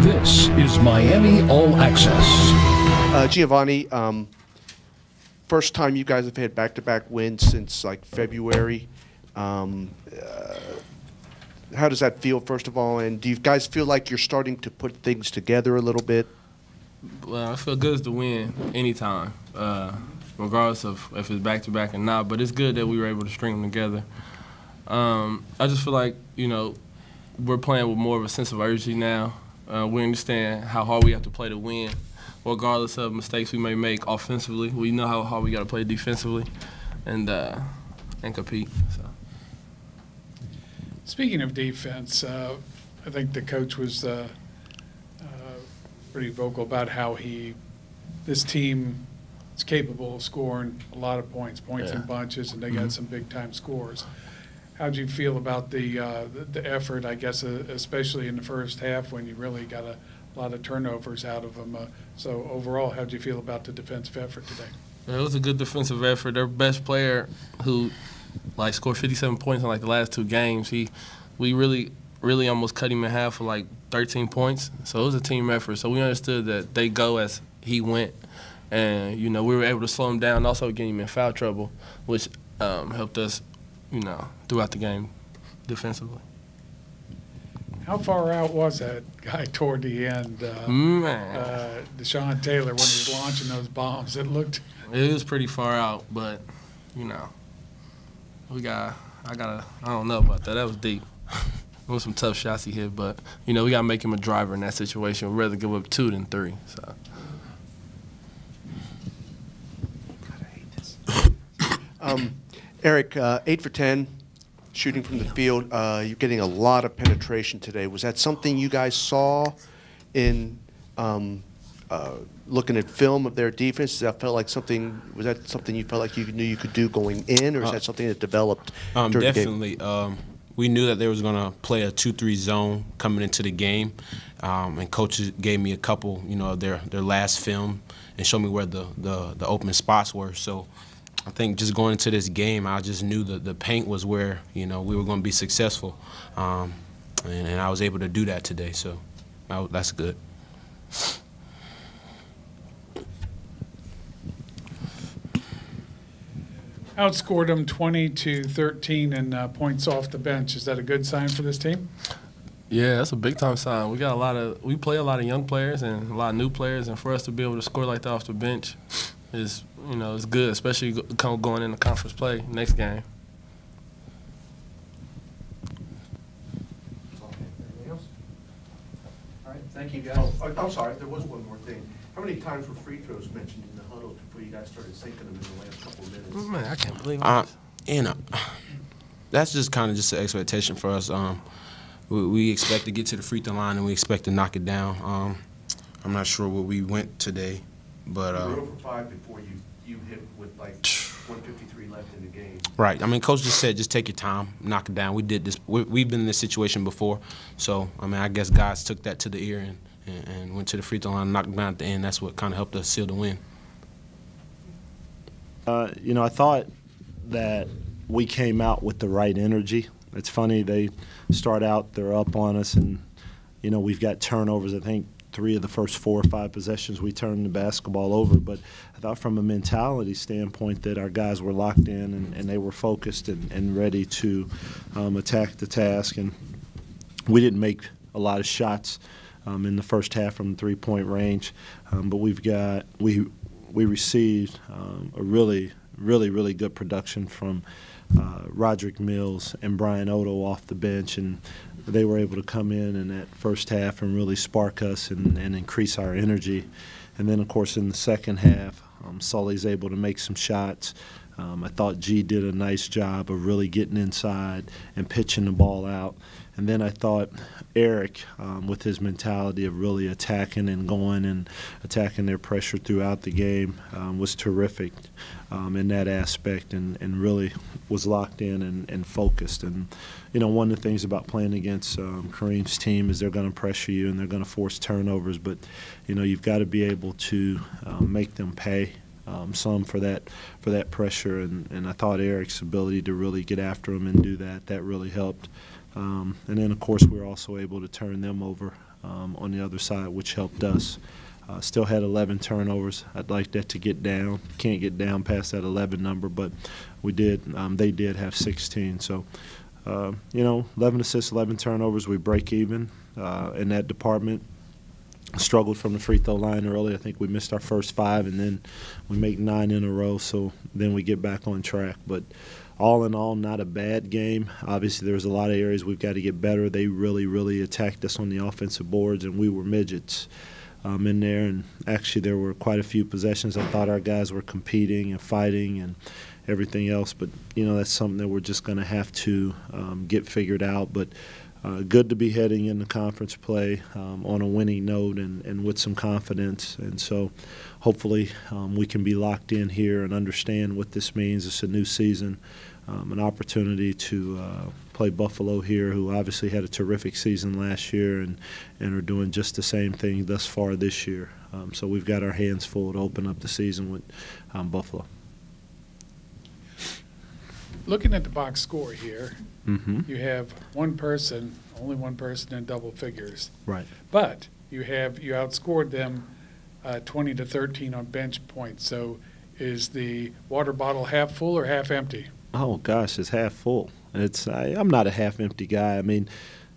This is Miami All Access. Geovoine, first time you guys have had back-to-back wins since like February. How does that feel, first of all? And do you guys feel like you're starting to put things together a little bit? Well, I feel good to win anytime, regardless of if it's back-to-back or not. But it's good that we were able to string them together. I just feel like, we're playing with more of a sense of urgency now. We understand how hard we have to play to win, regardless of mistakes we may make offensively. We know how hard we got to play defensively and compete. So. Speaking of defense, I think the coach was pretty vocal about how this team is capable of scoring a lot of points in bunches, and they got some big-time scores. How did you feel about the effort, I guess, especially in the first half when you really got a lot of turnovers out of them? So overall, how did you feel about the defensive effort today? It was a good defensive effort. Their best player, who scored 57 points in the last two games, we really almost cut him in half for 13 points. So it was a team effort. So we understood that they go as he went, and we were able to slow him down, also get him in foul trouble, which helped us, throughout the game defensively. How far out was that guy toward the end? Deshaun Taylor, when he was launching those bombs, it was pretty far out, but I don't know about that. That was deep. It was some tough shots he hit, but we got to make him a driver in that situation. We'd rather give up 2 than 3. So. Eric, 8 for 10, shooting from the field. You're getting a lot of penetration today. Was that something you guys saw in looking at film of their defense? Was that something you felt like you knew you could do going in, or is that something that developed during definitely. the game? We knew that they was going to play a 2-3 zone coming into the game, and coaches gave me a couple, of their last film and showed me where the open spots were. So I think just going into this game, I just knew that the paint was where, we were going to be successful, and I was able to do that today. So that's good. Outscored them 20-13 in points off the bench. Is that a good sign for this team? Yeah, that's a big-time sign. We play a lot of young players and a lot of new players, and for us to be able to score like that off the bench is, it's good, especially going into conference play next game. Anything else? All right, thank you, guys. I'm sorry, there was one more thing. How many times were free throws mentioned in the huddle before you guys started sinking them in the last couple of minutes? Man, I can't believe it. That's just kind of just an expectation for us. We expect to get to the free throw line and we expect to knock it down. I'm not sure where we went today, but you were 0 for 5 before you hit with 1:53 left in the game. Right. I mean, coach just said just take your time, knock it down. We did this. We've been in this situation before, so I guess guys took that to the ear and went to the free throw line, knocked them down at the end. That's what kind of helped us seal the win. I thought that we came out with the right energy. It's funny, they start out, they're up on us, and, we've got turnovers. I think 3 of the first 4 or 5 possessions we turned the basketball over. But I thought from a mentality standpoint that our guys were locked in and they were focused and ready to attack the task. And we didn't make a lot of shots in the first half from the 3-point range, but we received a really good production from Roderick Mills and Brian Odo off the bench, and they were able to come in that first half and really spark us and increase our energy. And then, of course, in the second half, Sully's able to make some shots. I thought G did a nice job of really getting inside and pitching the ball out. And then I thought Eric, with his mentality of really attacking and going and attacking their pressure throughout the game, was terrific in that aspect and really was locked in and focused. And, one of the things about playing against Kareem's team is they're going to pressure you and they're going to force turnovers. But, you've got to be able to make them pay some for that pressure. And I thought Eric's ability to really get after him and do that really helped. And then, of course, we were also able to turn them over on the other side, which helped us. Still had 11 turnovers. I'd like that to get down. Can't get down past that 11 number, but we did. They did have 16. So, 11 assists, 11 turnovers. We break even in that department. Struggled from the free throw line early. I think we missed our first 5, and then we make 9 in a row. So then we get back on track. But all in all, not a bad game. Obviously, there's a lot of areas we've got to get better. They really, really attacked us on the offensive boards, and we were midgets in there. And actually, there were quite a few possessions I thought our guys were competing and fighting and everything else. But, that's something that we're just going to have to get figured out. But good to be heading into conference play on a winning note and with some confidence. And so hopefully we can be locked in here and understand what this means. It's a new season, an opportunity to play Buffalo here, who obviously had a terrific season last year and are doing just the same thing thus far this year. So we've got our hands full to open up the season with Buffalo. Looking at the box score here, Mm-hmm. you have only one person in double figures. Right. But you outscored them 20-13 on bench points. So is the water bottle half full or half empty? Oh gosh, it's half full. I'm not a half empty guy. I mean,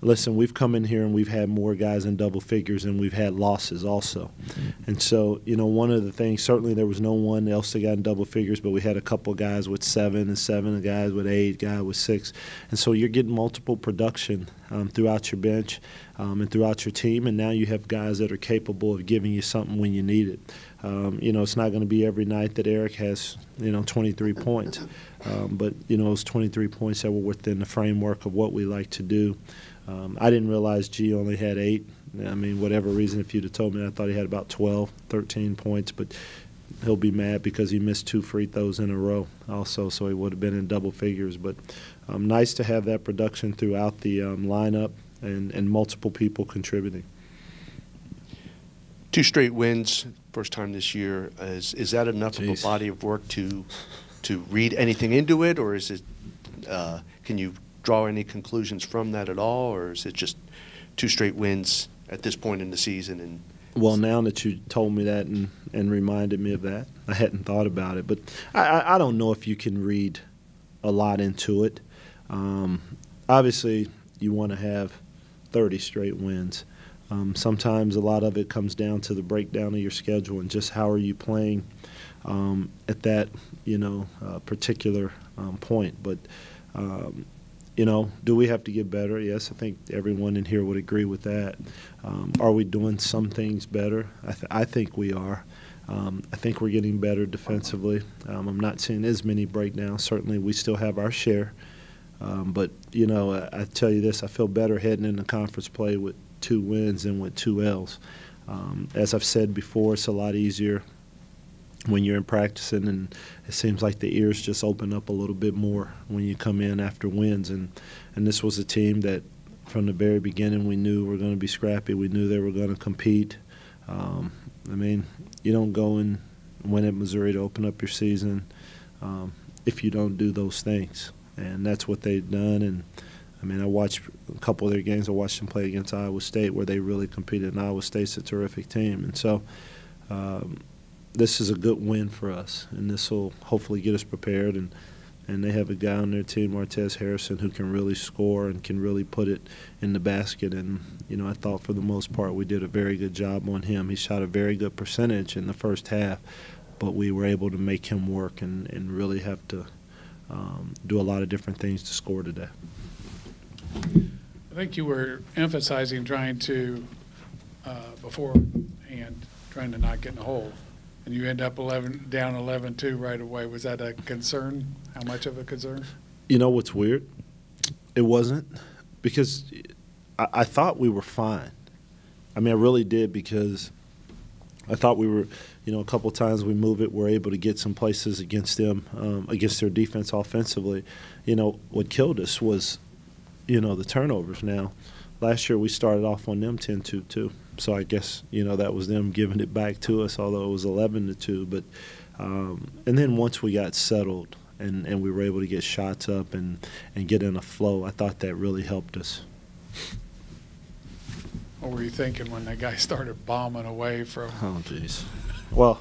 listen, we've come in here and we've had more guys in double figures and we've had losses also. And so, one of the things, certainly there was no one else that got in double figures, but we had a couple guys with 7 and 7, guys with 8, guy with 6. And so you're getting multiple production throughout your bench and throughout your team, and now you have guys that are capable of giving you something when you need it. It's not going to be every night that Eric has, 23 points. But, those 23 points that were within the framework of what we like to do. I didn't realize G only had 8. I mean, whatever reason, if you'd have told me, I thought he had about 12, 13 points. But he'll be mad because he missed 2 free throws in a row also, so he would have been in double figures. But nice to have that production throughout the lineup and multiple people contributing. 2 straight wins, first time this year. Is that enough of a body of work to read anything into it, or is it? Can you draw any conclusions from that at all, or is it just 2 straight wins at this point in the season? And well, now that you told me that and reminded me of that, I hadn't thought about it. But I don't know if you can read a lot into it. Obviously, you want to have 30 straight wins. Sometimes a lot of it comes down to the breakdown of your schedule and just how are you playing at that, particular point. But do we have to get better? Yes, I think everyone in here would agree with that. Are we doing some things better? I think we are. I think we're getting better defensively. I'm not seeing as many breakdowns. Certainly we still have our share. But, I tell you this, I feel better heading into conference play with 2 wins than with 2 L's. As I've said before, it's a lot easier when you're in practicing, and it seems like the ears just open up a little bit more when you come in after wins. And this was a team that from the very beginning we knew were going to be scrappy. We knew they were going to compete. You don't go and win at Missouri to open up your season if you don't do those things. And that's what they've done. And, I watched a couple of their games. I watched them play against Iowa State where they really competed, and Iowa State's a terrific team. And so this is a good win for us, and this will hopefully get us prepared. And they have a guy on their team, Martez Harrison, who can really score and can really put it in the basket. And, I thought for the most part we did a very good job on him. He shot a very good percentage in the first half, but we were able to make him work and really have to do a lot of different things to score today. I think you were emphasizing trying to, beforehand, trying to not get in a hole. And you end up down 11-2 right away. Was that a concern? How much of a concern? You know what's weird? It wasn't, because I thought we were fine. I really did, because I thought we were, a couple of times we move it, we're able to get some places against them, against their defense offensively. What killed us was, the turnovers. Now, last year we started off on them 10-2 too. So I guess, that was them giving it back to us, although it was 11-2. But and then once we got settled and we were able to get shots up and get in a flow. I thought that really helped us. What were you thinking when that guy started bombing away from? Oh, jeez. Well,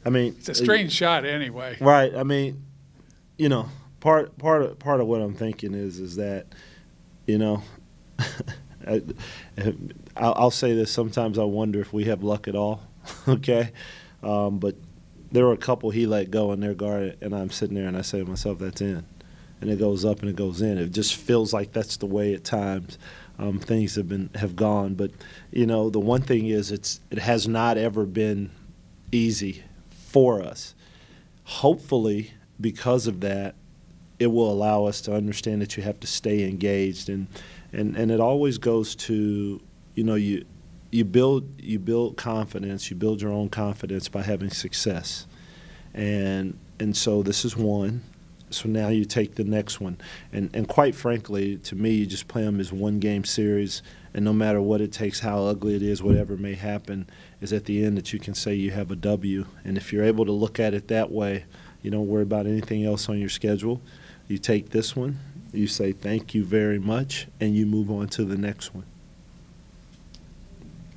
I mean, it's a strange shot anyway. Right. I mean, you know, part of what I'm thinking is that, you know, I'll say this. Sometimes I wonder if we have luck at all. Okay, but there were a couple he let go in their guard, and I'm sitting there and I say to myself, "That's in," and it goes up and it goes in. It just feels like that's the way at times things have gone. But you know, the one thing is it has not ever been easy for us. Hopefully, because of that, it will allow us to understand that you have to stay engaged, and it always goes to, you know, you build confidence, you build your own confidence by having success, and so this is one. So now you take the next one, and quite frankly, to me, you just play them as one-game series, and no matter what it takes, how ugly it is, whatever may happen, is at the end that you can say you have a W. And if you're able to look at it that way, you don't worry about anything else on your schedule. You take this one, you say thank you very much, and you move on to the next one.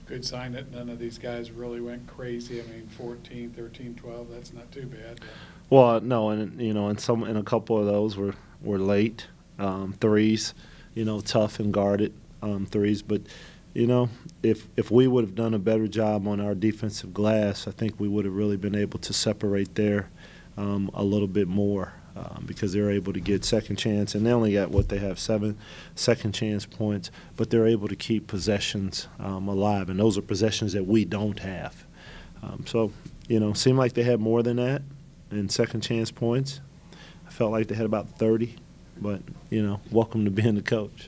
Good sign that none of these guys really went crazy. I mean, 14, 13, 12, that's not too bad. Well, no, and you know, and a couple of those were late threes, you know, tough and guarded threes. But you know, if we would have done a better job on our defensive glass, I think we would have really been able to separate there a little bit more because they're able to get second chance, and they only got what they have 7 second chance points, but they're able to keep possessions alive, and those are possessions that we don't have. So you know, seemed like they had more than that in second chance points. I felt like they had about 30, but you know, welcome to being the coach.